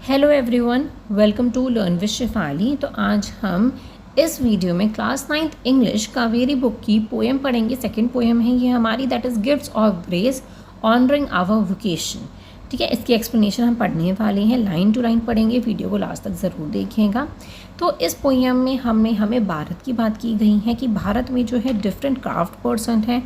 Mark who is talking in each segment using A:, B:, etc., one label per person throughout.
A: Hello everyone, welcome to learn with Shefali. तो आज हम इस वीडियो में class 9th English Kaveri book की पोएम पढ़ेंगे। सेकंड पोएम है ये हमारी, that is gifts of grace honouring our vocation. ठीक है, इसकी एक्सप्लेनेशन हम पढ़ने वाले हैं, लाइन टू लाइन पढ़ेंगे। वीडियो को लास्ट तक ज़रूर देखिएगा। तो इस पोएम में हमें भारत की बात की गई है कि भारत में जो है डिफरेंट क्राफ्ट पर्सन है,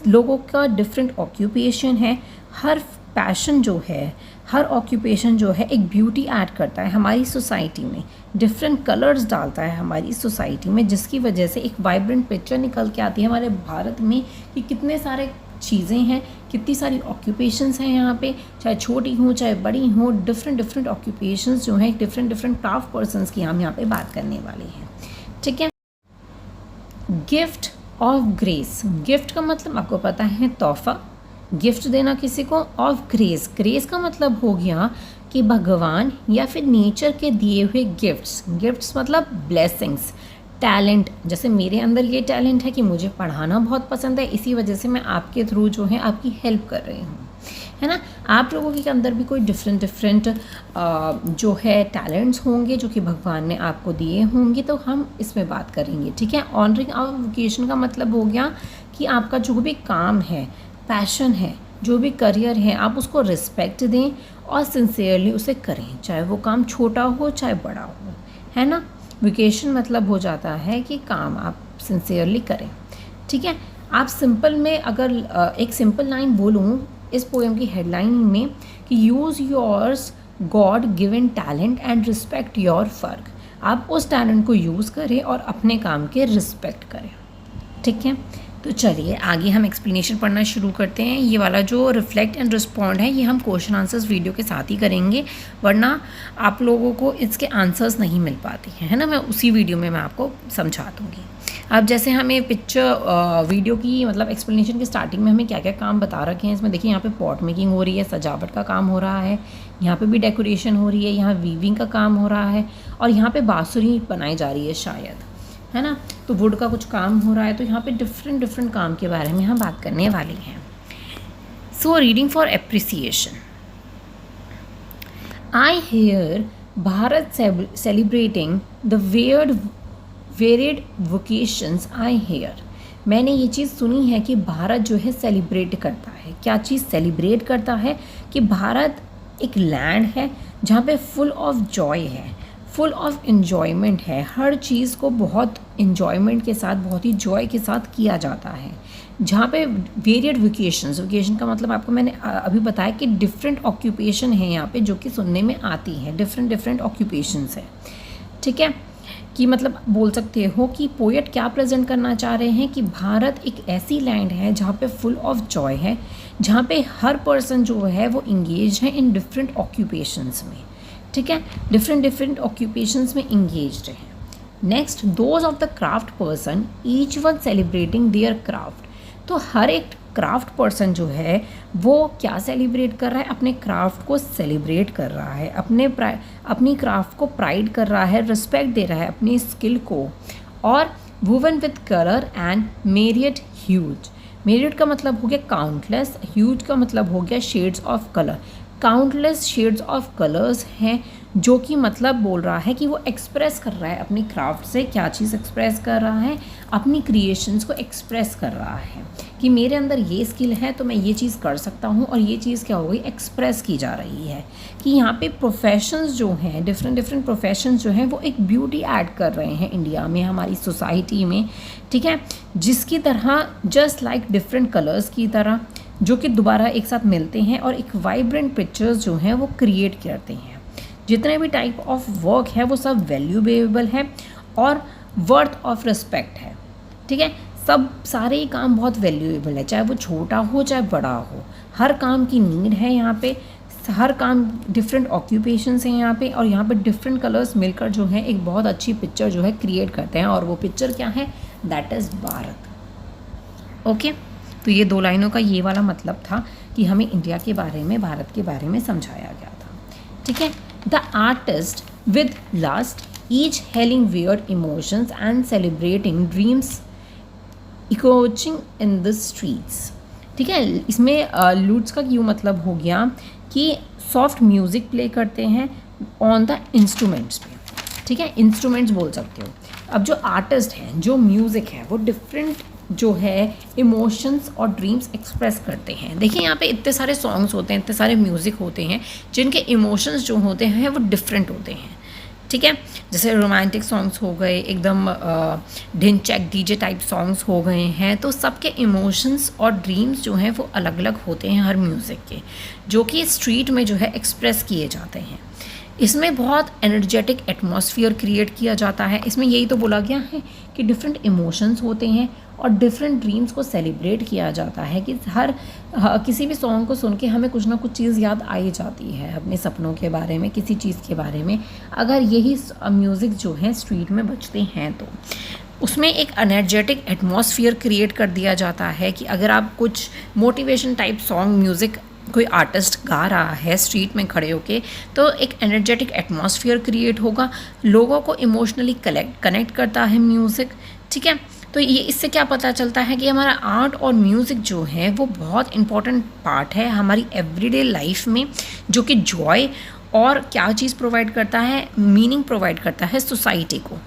A: लोगों का डिफरेंट ऑक्यूपेशन है। हर पैशन जो है, हर ऑक्यूपेशन जो है एक ब्यूटी ऐड करता है हमारी सोसाइटी में, डिफरेंट कलर्स डालता है हमारी सोसाइटी में, जिसकी वजह से एक वाइब्रेंट पिक्चर निकल के आती है हमारे भारत में कि कितने सारे चीज़ें हैं, कितनी सारी ऑक्यूपेशंस हैं यहाँ पे, चाहे छोटी हों चाहे बड़ी हों। डिफरेंट ऑक्यूपेशंस जो हैं, डिफरेंट क्राफ्ट पर्सनस की हम यहाँ पे बात करने वाले हैं। ठीक है, गिफ्ट ऑफ ग्रेस। गिफ्ट का मतलब आपको पता है तोहफा, गिफ्ट देना किसी को। ऑफ ग्रेस, ग्रेस का मतलब हो गया कि भगवान या फिर नेचर के दिए हुए गिफ्ट्स। गिफ्ट्स मतलब ब्लेसिंग्स, टैलेंट। जैसे मेरे अंदर ये टैलेंट है कि मुझे पढ़ाना बहुत पसंद है, इसी वजह से मैं आपके थ्रू जो है आपकी हेल्प कर रही हूँ, है ना। आप लोगों के अंदर भी कोई डिफरेंट जो है टैलेंट्स होंगे जो कि भगवान ने आपको दिए होंगे, तो हम इसमें बात करेंगे। ठीक है, ऑनरिंग आवर वोकेशन का मतलब हो गया कि आपका जो भी काम है, पैशन है, जो भी करियर है, आप उसको रिस्पेक्ट दें और सिंसियरली उसे करें, चाहे वो काम छोटा हो चाहे बड़ा हो, है ना। वोकेशन मतलब हो जाता है कि काम आप सिंसियरली करें। ठीक है, आप सिंपल में अगर एक सिंपल लाइन बोलूँ इस पोएम की हेडलाइन में कि use yours God given talent and respect your work. आप उस टैलेंट को यूज़ करें और अपने काम के रिस्पेक्ट करें। ठीक है, तो चलिए आगे हम एक्सप्लेनेशन पढ़ना शुरू करते हैं। ये वाला जो रिफ्लेक्ट एंड रिस्पॉन्ड है ये हम क्वेश्चन आंसर्स वीडियो के साथ ही करेंगे, वरना आप लोगों को इसके आंसर्स नहीं मिल पाते हैं, है ना। मैं उसी वीडियो में मैं आपको समझा दूँगी। अब जैसे हमें पिक्चर वीडियो की मतलब एक्सप्लेनेशन की स्टार्टिंग में हमें क्या क्या काम बता रखे हैं इसमें देखिए। यहाँ पे पॉट मेकिंग हो रही है, सजावट का काम हो रहा है, यहाँ पे भी डेकोरेशन हो रही है, यहाँ वीविंग का काम हो रहा है, और यहाँ पे बांसुरी बनाई जा रही है शायद, है ना। तो वुड का कुछ काम हो रहा है। तो यहाँ पे डिफरेंट काम के बारे में हम बात करने वाले हैं। So reading for appreciation. I hear Bharat celebrating the varied vocations. I hear, मैंने ये चीज़ सुनी है कि भारत जो है सेलिब्रेट करता है। क्या चीज़ सेलिब्रेट करता है? कि भारत एक लैंड है जहाँ पे फुल ऑफ जॉय है, फुल ऑफ इन्जॉयमेंट है। हर चीज़ को बहुत इन्जॉयमेंट के साथ, बहुत ही जॉय के साथ किया जाता है। जहाँ पे वेरियड वोकेशंस, वोकेशन का मतलब आपको मैंने अभी बताया कि डिफरेंट ऑक्यूपेशन है यहाँ पे जो कि सुनने में आती है, डिफरेंट ऑक्यूपेशंस है। ठीक है, कि मतलब बोल सकते हो कि पोएट क्या प्रेजेंट करना चाह रहे हैं कि भारत एक ऐसी लैंड है जहाँ पे फुल ऑफ जॉय है, जहाँ पे हर पर्सन जो है वो इंगेज है इन डिफरेंट ऑक्यूपेशंस में। ठीक है, डिफरेंट ऑक्यूपेशंस में इंगेज्ड है। Next, those of the craft person, each one celebrating there craft. तो हर एक क्राफ्ट पर्सन जो है वो क्या सेलिब्रेट कर रहा है? अपने क्राफ्ट को सेलिब्रेट कर रहा है, अपनी क्राफ्ट को प्राइड कर रहा है, रिस्पेक्ट दे रहा है अपनी स्किल को। और woven with colour and Marriott huge. Marriott का मतलब हो गया काउंटलेस, ह्यूज का मतलब हो गया shades of colour. Countless shades of colours हैं, जो कि मतलब बोल रहा है कि वो एक्सप्रेस कर रहा है अपनी क्राफ्ट से। क्या चीज़ एक्सप्रेस कर रहा है? अपनी क्रिएशंस को एक्सप्रेस कर रहा है कि मेरे अंदर ये स्किल है तो मैं ये चीज़ कर सकता हूँ, और ये चीज़ क्या हो गई? एक्सप्रेस की जा रही है। कि यहाँ पे प्रोफेशंस जो हैं, डिफरेंट प्रोफेशंस जो हैं वो एक ब्यूटी ऐड कर रहे हैं इंडिया में, हमारी सोसाइटी में। ठीक है, जिसकी तरह जस्ट लाइक डिफरेंट कलर्स की तरह जो कि दोबारा एक साथ मिलते हैं और एक वाइब्रेंट पिक्चर्स जो हैं वो क्रिएट करते हैं। जितने भी टाइप ऑफ वर्क है वो सब वैल्यूएबल है और वर्थ ऑफ रिस्पेक्ट है। ठीक है, सब सारे ही काम बहुत वैल्यूएबल है, चाहे वो छोटा हो चाहे बड़ा हो। हर काम की नीड है यहाँ पे, हर काम डिफरेंट ऑक्यूपेशंस हैं यहाँ पे, और यहाँ पे डिफरेंट कलर्स मिलकर जो है एक बहुत अच्छी पिक्चर जो है क्रिएट करते हैं। और वो पिक्चर क्या है? That is Bharat. ओके, तो ये दो लाइनों का ये वाला मतलब था कि हमें इंडिया के बारे में, भारत के बारे में समझाया गया था। ठीक है, the artist with last, each healing weird emotions and celebrating dreams echoing in the streets. ठीक है, इसमें लूट्स का यूँ मतलब हो गया कि सॉफ्ट म्यूज़िक प्ले करते हैं, ऑन द इंस्ट्रूमेंट्स पे, ठीक है, इंस्ट्रूमेंट्स बोल सकते हो। अब जो आर्टिस्ट हैं, जो म्यूज़िक है, वो डिफरेंट जो है इमोशंस और ड्रीम्स एक्सप्रेस करते हैं। देखिए यहाँ पे इतने सारे सॉन्ग्स होते हैं, इतने सारे म्यूज़िक होते हैं जिनके इमोशंस जो होते हैं वो डिफरेंट होते हैं, ठीक है। जैसे रोमांटिक सॉन्ग्स हो गए, एकदम ढिनचैक डीजे टाइप सॉन्ग्स हो गए हैं, तो सबके इमोशंस और ड्रीम्स जो हैं वो अलग अलग होते हैं हर म्यूज़िक के, जो कि स्ट्रीट में जो है एक्सप्रेस किए जाते हैं। इसमें बहुत एनर्जेटिक एटमॉस्फेयर क्रिएट किया जाता है। इसमें यही तो बोला गया है कि डिफरेंट इमोशंस होते हैं और डिफरेंट ड्रीम्स को सेलिब्रेट किया जाता है कि किसी भी सॉन्ग को सुन के हमें कुछ ना कुछ चीज़ याद आ ही जाती है अपने सपनों के बारे में, किसी चीज़ के बारे में। अगर यही म्यूज़िक जो है स्ट्रीट में बजते हैं तो उसमें एक एनर्जेटिक एटमॉस्फेयर क्रिएट कर दिया जाता है कि अगर आप कुछ मोटिवेशन टाइप सॉन्ग म्यूज़िक कोई आर्टिस्ट गा रहा है स्ट्रीट में खड़े होके, तो एक एनर्जेटिक एटमॉस्फेयर क्रिएट होगा, लोगों को इमोशनली कनेक्ट करता है म्यूज़िक, ठीक है। तो ये इससे क्या पता चलता है कि हमारा आर्ट और म्यूज़िक जो है वो बहुत इम्पॉर्टेंट पार्ट है हमारी एवरीडे लाइफ में, जो कि जॉय और क्या चीज़ प्रोवाइड करता है, मीनिंग प्रोवाइड करता है सोसाइटी को,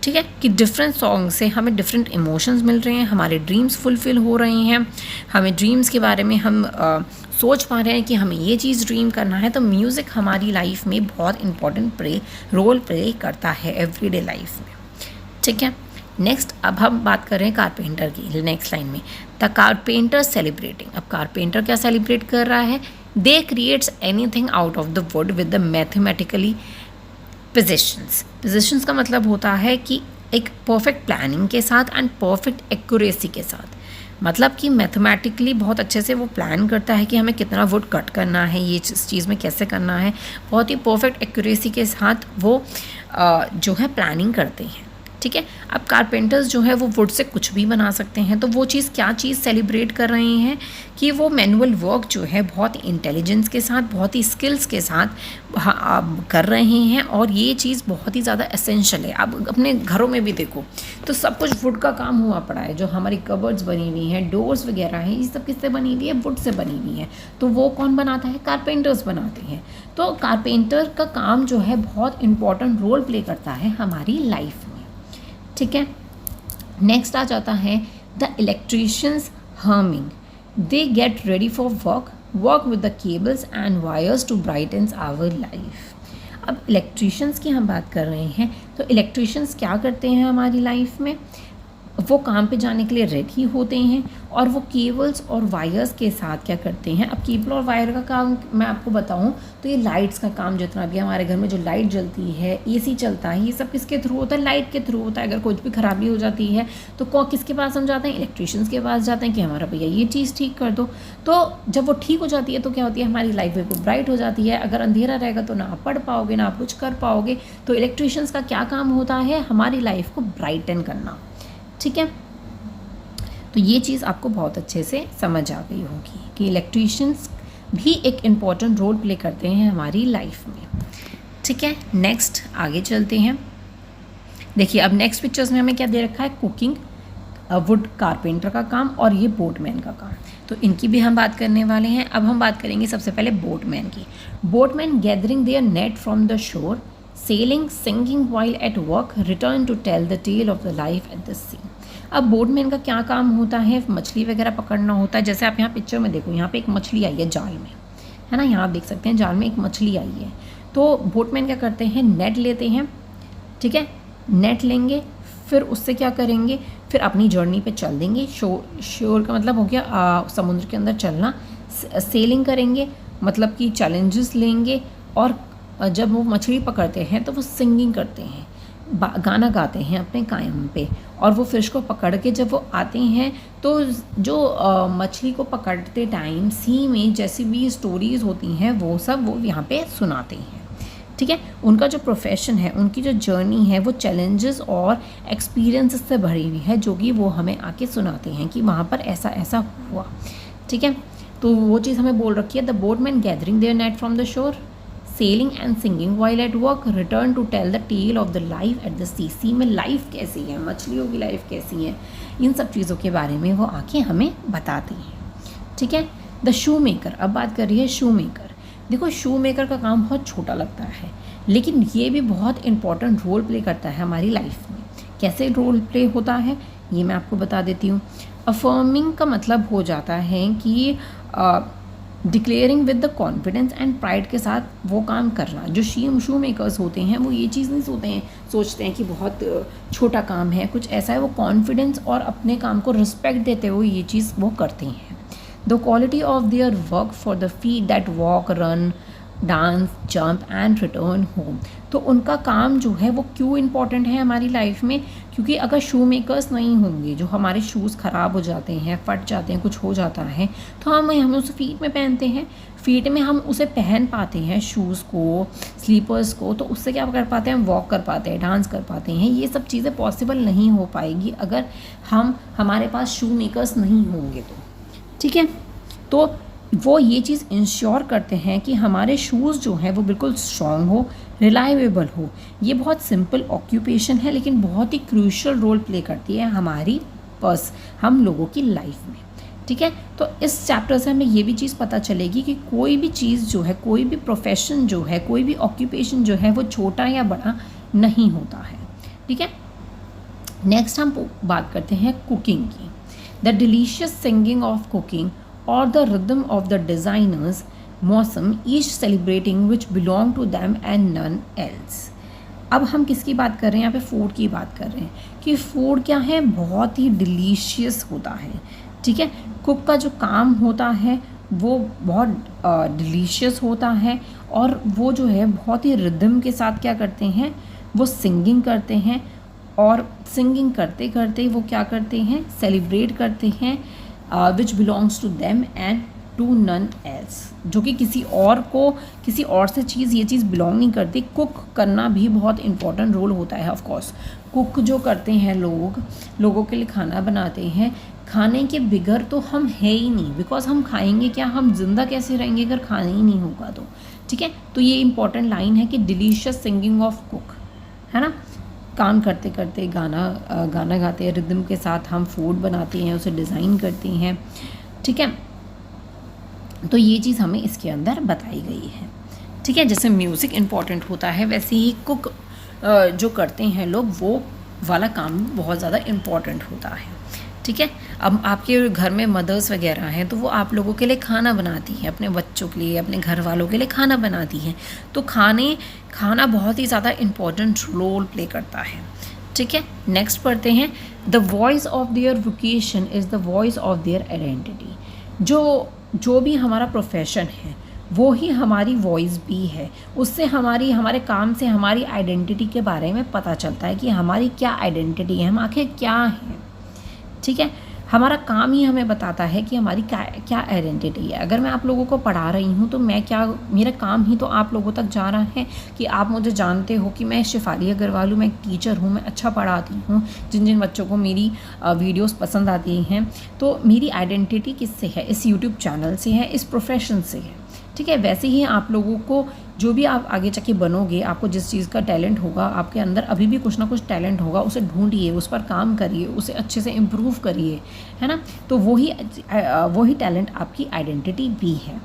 A: ठीक है। कि डिफरेंट सॉन्ग से हमें डिफरेंट इमोशंस मिल रहे हैं, हमारे ड्रीम्स फुलफ़िल हो रहे हैं, हमें ड्रीम्स के बारे में हम सोच पा रहे हैं कि हमें ये चीज़ ड्रीम करना है। तो म्यूज़िक हमारी लाइफ में बहुत इंपॉर्टेंट रोल प्ले करता है एवरीडे लाइफ में, ठीक है। नेक्स्ट अब हम बात कर रहे हैं कारपेंटर की, नेक्स्ट लाइन में द कारपेंटर सेलिब्रेटिंग। अब कारपेंटर क्या सेलिब्रेट कर रहा है? They creates anything out of the wood with the mathematically positions का मतलब होता है कि एक परफेक्ट प्लानिंग के साथ एंड परफेक्ट एक्यूरेसी के साथ, मतलब कि मैथमेटिकली बहुत अच्छे से वो प्लान करता है कि हमें कितना वुड कट करना है, ये चीज़ में कैसे करना है, बहुत ही परफेक्ट एक्यूरेसी के साथ वो जो है प्लानिंग करते हैं, ठीक है। अब कारपेंटर्स जो है वो वुड से कुछ भी बना सकते हैं, तो वो चीज़ क्या चीज़ सेलिब्रेट कर रहे हैं कि वो मैनुअल वर्क जो है बहुत ही इंटेलिजेंस के साथ, बहुत ही स्किल्स के साथ कर रहे हैं, और ये चीज़ बहुत ही ज़्यादा एसेंशियल है। अब अपने घरों में भी देखो तो सब कुछ वुड का काम हुआ पड़ा है, जो हमारी कबर्ड्स बनी हुई हैं, डोर्स वगैरह हैं, ये सब किससे बनी हुई है? वुड से बनी हुई है। तो वो कौन बनाता है? कारपेंटर्स बनाते हैं। तो कारपेंटर का काम जो है बहुत इंपॉर्टेंट रोल प्ले करता है हमारी लाइफ में, ठीक है। नेक्स्ट आ जाता है the electricians humming. They get ready for work with the cables and wires to brightens our life. अब इलेक्ट्रीशियंस की हम बात कर रहे हैं, तो इलेक्ट्रीशियंस क्या करते हैं हमारी लाइफ में? वो काम पे जाने के लिए रेडी होते हैं और वो केबल्स और वायर्स के साथ क्या करते हैं? अब केबल और वायर का काम मैं आपको बताऊं तो ये लाइट्स का काम, जितना भी हमारे घर में जो लाइट जलती है, एसी चलता है, ये सब किसके थ्रू होता है? लाइट के थ्रू होता है। अगर कुछ भी खराबी हो जाती है तो किसके पास हम जाते हैं? इलेक्ट्रीशियंस के पास जाते हैं कि हमारा भैया ये चीज़ ठीक कर दो। तो जब वो ठीक हो जाती है तो क्या होती है? हमारी लाइफ बिल्कुल ब्राइट हो जाती है। अगर अंधेरा रहेगा तो ना आप पढ़ पाओगे, ना आप कुछ कर पाओगे। तो इलेक्ट्रीशियंस का क्या काम होता है? हमारी लाइफ को ब्राइटन करना, ठीक है। तो ये चीज़ आपको बहुत अच्छे से समझ आ गई होगी कि इलेक्ट्रीशियंस भी एक इम्पॉर्टेंट रोल प्ले करते हैं हमारी लाइफ में, ठीक है। नेक्स्ट आगे चलते हैं। देखिए अब नेक्स्ट पिक्चर्स में हमें क्या दे रखा है? कुकिंग, वुड कारपेंटर का काम और ये बोटमैन का काम। तो इनकी भी हम बात करने वाले हैं। अब हम बात करेंगे सबसे पहले बोटमैन की। Boatman gathering their net from the shore, sailing, singing while at work, return to tell the tale of the life at the sea. अब बोटमैन का क्या काम होता है? मछली वगैरह पकड़ना होता है। जैसे आप यहाँ पिक्चर में देखो, यहाँ पे एक मछली आई है जाल में, है ना, यहाँ आप देख सकते हैं जाल में एक मछली आई है। तो बोटमैन क्या करते हैं? नेट लेते हैं, ठीक है, नेट लेंगे, फिर उससे क्या करेंगे? फिर अपनी जर्नी पे चल देंगे। शोर का मतलब हो गया समुद्र के अंदर चलना। सेलिंग करेंगे मतलब कि चैलेंजेस लेंगे, और जब वो मछली पकड़ते हैं तो वो सिंगिंग करते हैं, गाना गाते हैं अपने कायम पे। और वो फिश को पकड़ के जब वो आते हैं तो जो मछली को पकड़ते टाइम सी में जैसी भी स्टोरीज़ होती हैं वो सब वो यहाँ पे सुनाते हैं, ठीक है। उनका जो प्रोफेशन है, उनकी जो जर्नी है वो चैलेंजेस और एक्सपीरियंस से भरी हुई है, जो कि वो हमें आके सुनाते हैं कि वहाँ पर ऐसा ऐसा हुआ, ठीक है। तो वो चीज़ हमें बोल रखी है, the boatman gathering their net from the shore, sailing and singing while at work, return to tell the tale of the life at the sea. Sea में लाइफ कैसी है, मछलियों की लाइफ कैसी है, इन सब चीज़ों के बारे में वो आके हमें बताती हैं, ठीक है। द शू मेकर, अब बात कर रही है शू मेकर। देखो शू मेकर का काम बहुत छोटा लगता है, लेकिन ये भी बहुत इम्पॉर्टेंट रोल प्ले करता है हमारी लाइफ में। कैसे रोल प्ले होता है ये मैं आपको बता देती हूँ। अफर्मिंग का मतलब हो जाता है कि declaring with the confidence and pride के साथ वो काम करना। जो शू मेकर्स होते हैं वो ये चीज़ नहीं सोचते हैं कि बहुत छोटा काम है, कुछ ऐसा है। वो कॉन्फिडेंस और अपने काम को रिस्पेक्ट देते हुए ये चीज़ वो करते हैं। The quality of their work for the feet that walk, run, dance, jump and return home. तो उनका काम जो है वो क्यों इम्पॉर्टेंट है हमारी लाइफ में, क्योंकि अगर शू मेकर्स नहीं होंगे, जो हमारे शूज़ ख़राब हो जाते हैं, फट जाते हैं, कुछ हो जाता है, तो हम उसे फीट में पहनते हैं। फीट में हम उसे पहन पाते हैं शूज़ को, स्लीपर्स को, तो उससे क्या कर पाते हैं, हम वॉक कर पाते हैं, डांस कर पाते हैं। ये सब चीज़ें पॉसिबल नहीं हो पाएगी अगर हमारे पास शू मेकर्स नहीं होंगे तो, ठीक है। तो वो ये चीज़ इंश्योर करते हैं कि हमारे शूज़ जो हैं वो बिल्कुल स्ट्रॉन्ग हो, रिलायबल हो। ये बहुत सिंपल ऑक्यूपेशन है, लेकिन बहुत ही क्रूशियल रोल प्ले करती है हम लोगों की लाइफ में, ठीक है। तो इस चैप्टर से हमें ये भी चीज़ पता चलेगी कि कोई भी चीज़ जो है, कोई भी प्रोफेशन जो है, कोई भी ऑक्यूपेशन जो है वो छोटा या बड़ा नहीं होता है, ठीक है। नेक्स्ट हम बात करते हैं कुकिंग की। The delicious singing of cooking or the rhythm of the designers मौसम each celebrating which belong to them and none else। अब हम किसकी बात कर रहे हैं, यहाँ पे फूड की बात कर रहे हैं कि फूड क्या है, बहुत ही डिलीशियस होता है, ठीक है। कुक का जो काम होता है वो बहुत डिलीशियस होता है, और वो जो है बहुत ही रिदम के साथ क्या करते हैं, वो सिंगिंग करते हैं, और सिंगिंग करते करते वो क्या करते हैं, सेलिब्रेट करते हैं which belongs to them and to none else. जो कि किसी और से ये चीज़ बिलोंग नहीं करती। कुक करना भी बहुत इंपॉर्टेंट रोल होता है। ऑफ कोर्स कुक जो करते हैं लोगों के लिए खाना बनाते हैं, खाने के बिगर तो हम है ही नहीं, बिकॉज हम खाएंगे क्या, हम जिंदा कैसे रहेंगे अगर खाना ही नहीं होगा तो, ठीक है। तो ये इंपॉर्टेंट लाइन है कि डिलीशियस सिंगिंग ऑफ कुक, है ना। काम करते करते गाना गाते हैं, रिदम के साथ हम फूड बनाते हैं, उसे डिज़ाइन करते हैं, ठीक है। तो ये चीज़ हमें इसके अंदर बताई गई है, ठीक है। जैसे म्यूज़िक इम्पॉर्टेंट होता है, वैसे ही कुक जो करते हैं लोग, वो वाला काम बहुत ज़्यादा इम्पॉर्टेंट होता है, ठीक है। अब आपके घर में मदर्स वगैरह हैं तो वो आप लोगों के लिए खाना बनाती हैं, अपने बच्चों के लिए, अपने घर वालों के लिए खाना बनाती हैं। तो खाना बहुत ही ज़्यादा इम्पॉर्टेंट रोल प्ले करता है, ठीक है। नेक्स्ट पढ़ते हैं, the voice of their vocation is the voice of their identity. जो भी हमारा प्रोफेशन है वो ही हमारी वॉइस भी है। उससे हमारे काम से हमारी आइडेंटिटी के बारे में पता चलता है कि हमारी क्या आइडेंटिटी है, हम आखिर क्या हैं, ठीक है। हमारा काम ही हमें बताता है कि हमारी क्या आइडेंटिटी है। अगर मैं आप लोगों को पढ़ा रही हूँ तो मेरा काम ही तो आप लोगों तक जा रहा है कि आप मुझे जानते हो कि मैं शेफाली अग्रवाल हूँ, मैं एक टीचर हूँ, मैं अच्छा पढ़ाती हूँ। जिन बच्चों को मेरी वीडियोस पसंद आती हैं, तो मेरी आइडेंटिटी किससे है, इस यूट्यूब चैनल से है, इस प्रोफेशन से है, ठीक है। वैसे ही आप लोगों को जो भी आप आगे चल के बनोगे, आपको जिस चीज़ का टैलेंट होगा, आपके अंदर अभी भी कुछ ना कुछ टैलेंट होगा, उसे ढूंढिए, उस पर काम करिए, उसे अच्छे से इम्प्रूव करिए, है ना। तो वही टैलेंट आपकी आइडेंटिटी भी है।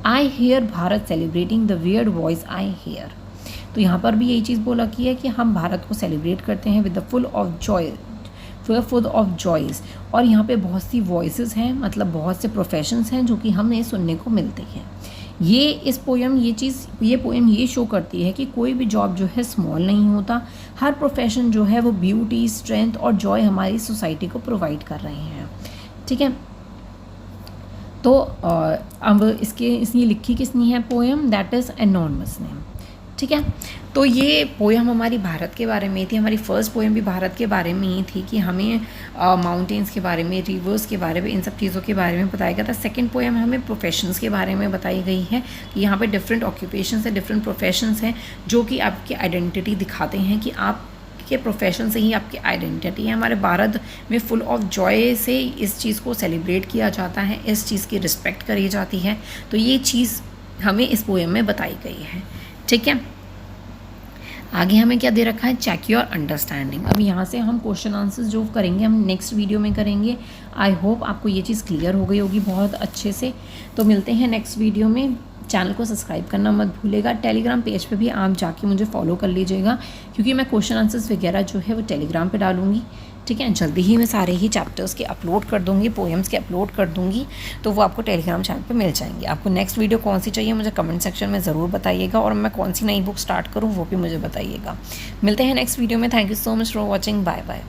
A: I hear Bharat celebrating the weird voice I hear. तो यहाँ पर भी यही चीज़ बोला की है कि हम भारत को सेलिब्रेट करते हैं with the full of joys. और यहाँ पे बहुत सी वॉइसेस हैं, मतलब बहुत से प्रोफेशंस हैं जो कि हमें सुनने को मिलते हैं। ये पोएम ये शो करती है कि कोई भी जॉब जो है स्मॉल नहीं होता। हर प्रोफेशन जो है वो ब्यूटी, स्ट्रेंथ और जॉय हमारी सोसाइटी को प्रोवाइड कर रहे हैं, ठीक है। तो अब इसने लिखी किसने है poem, that is enormous name, ठीक है। तो ये पोएम हमारी भारत के बारे में थी। हमारी फर्स्ट पोएम भी भारत के बारे में ही थी कि हमें माउंटेन्स के बारे में, रिवर्स के बारे में, इन सब चीज़ों के बारे में बताया गया था। सेकंड पोएम हमें प्रोफेशंस के बारे में बताई गई है कि यहाँ पे डिफरेंट ऑक्यूपेशंस हैं, डिफरेंट प्रोफेशंस हैं जो कि आपकी आइडेंटिटी दिखाते हैं कि आप के प्रोफेशन से ही आपकी आइडेंटिटी है। हमारे भारत में फुल ऑफ जॉय से इस चीज़ को सेलिब्रेट किया जाता है, इस चीज़ की रिस्पेक्ट करी जाती है। तो ये चीज़ हमें इस पोएम में बताई गई है, ठीक है। आगे हमें क्या दे रखा है, चेक योर अंडरस्टैंडिंग। अब यहाँ से हम क्वेश्चन आंसर्स जो करेंगे हम नेक्स्ट वीडियो में करेंगे। आई होप आपको ये चीज़ क्लियर हो गई होगी बहुत अच्छे से। तो मिलते हैं नेक्स्ट वीडियो में। चैनल को सब्सक्राइब करना मत भूलेगा। टेलीग्राम पेज पे भी आप जाके मुझे फॉलो कर लीजिएगा, क्योंकि मैं क्वेश्चन आंसर्स वगैरह जो है वो टेलीग्राम पे डालूँगी। ठीक है, जल्दी ही मैं सारे ही चैप्टर्स के अपलोड कर दूँगी, पोएम्स के अपलोड कर दूँगी, तो वो आपको टेलीग्राम चैनल पे मिल जाएंगे। आपको नेक्स्ट वीडियो कौन सी चाहिए मुझे कमेंट सेक्शन में ज़रूर बताइएगा, और मैं कौन सी नई बुक स्टार्ट करूँ वो भी मुझे बताइएगा। मिलते हैं नेक्स्ट वीडियो में। Thank you so much for watching. Bye bye.